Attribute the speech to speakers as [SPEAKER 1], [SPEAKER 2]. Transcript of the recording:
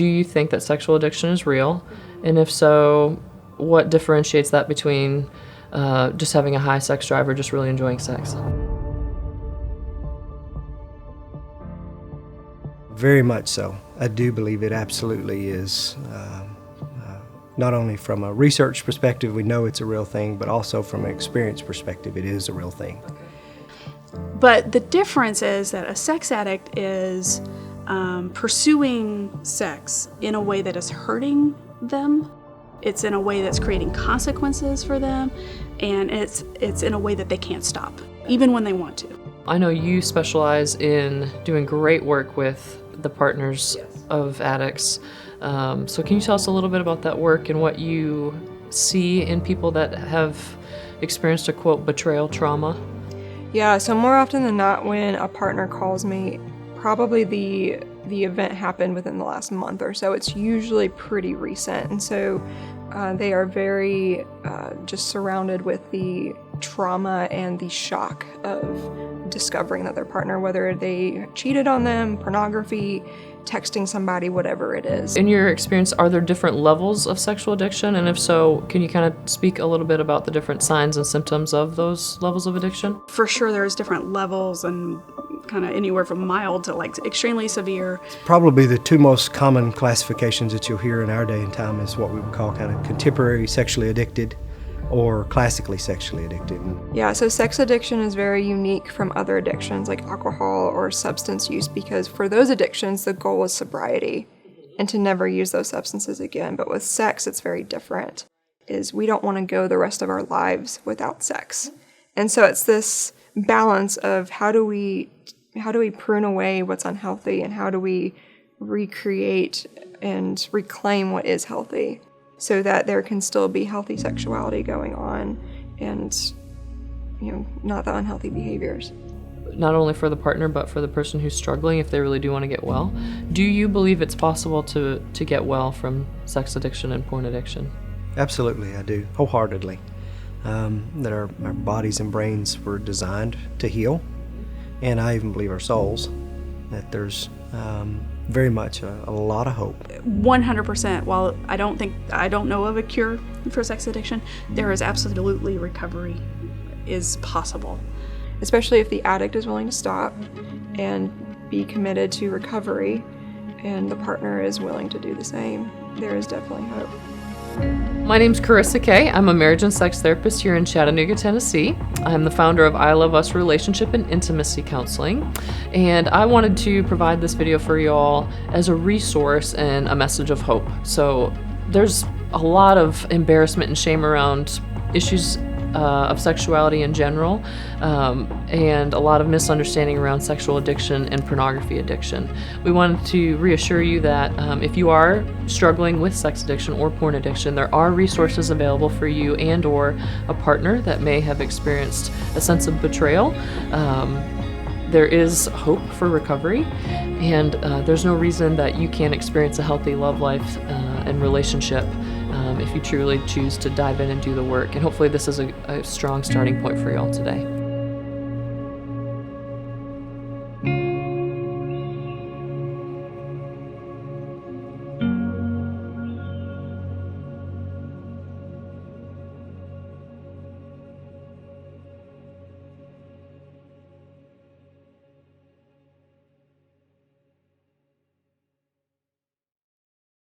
[SPEAKER 1] Do you think that sexual addiction is real? And if so, what differentiates that between just having a high sex drive or just really enjoying sex?
[SPEAKER 2] Very much so. I do believe it absolutely is. Not only from a research perspective, we know it's a real thing, but also from an experience perspective, it is a real thing.
[SPEAKER 3] But the difference is that a sex addict is pursuing sex in a way that is hurting them. It's in a way that's creating consequences for them, and it's in a way that they can't stop, even when they want to.
[SPEAKER 1] I know you specialize in doing great work with the partners of addicts. So can you tell us a little bit about that work and what you see in people that have experienced a, quote, betrayal trauma?
[SPEAKER 4] Yeah, so more often than not, when a partner calls me, probably the event happened within the last month or so. It's usually pretty recent, and so they are very just surrounded with the trauma and the shock of discovering that their partner, whether they cheated on them, pornography, texting somebody, whatever it is.
[SPEAKER 1] In your experience, are there different levels of sexual addiction? And if so, can you kind of speak a little bit about the different signs and symptoms of those levels of addiction?
[SPEAKER 3] For sure, there's different levels and kind of anywhere from mild to like extremely severe.
[SPEAKER 2] Probably the two most common classifications that you'll hear in our day and time is what we would call kind of contemporary sexually addicted or classically sexually addicted.
[SPEAKER 4] Yeah, so sex addiction is very unique from other addictions like alcohol or substance use, because for those addictions, the goal is sobriety and to never use those substances again. But with sex, it's very different. We don't want to go the rest of our lives without sex. And so it's this balance of how do we prune away what's unhealthy, and how do we recreate and reclaim what is healthy, so that there can still be healthy sexuality going on and, not the unhealthy behaviors.
[SPEAKER 1] Not only for the partner, but for the person who's struggling, if they really do want to get well. Do you believe it's possible to get well from sex addiction and porn addiction?
[SPEAKER 2] Absolutely, I do, wholeheartedly. That our bodies and brains were designed to heal, and I even believe our souls, that there's very much a lot of hope.
[SPEAKER 3] 100%. While I don't know of a cure for sex addiction, there is absolutely recovery is possible.
[SPEAKER 4] Especially if the addict is willing to stop and be committed to recovery, and the partner is willing to do the same, there is definitely hope.
[SPEAKER 1] My name's Carissa Kay. I'm a marriage and sex therapist here in Chattanooga, Tennessee. I'm the founder of I Love Us Relationship and Intimacy Counseling, and I wanted to provide this video for you all as a resource and a message of hope. So there's a lot of embarrassment and shame around issues of sexuality in general, and a lot of misunderstanding around sexual addiction and pornography addiction. We wanted to reassure you that if you are struggling with sex addiction or porn addiction, there are resources available for you and or a partner that may have experienced a sense of betrayal. There is hope for recovery, and there's no reason that you can't experience a healthy love life and relationship if you truly choose to dive in and do the work. And hopefully this is a strong starting point for you all today.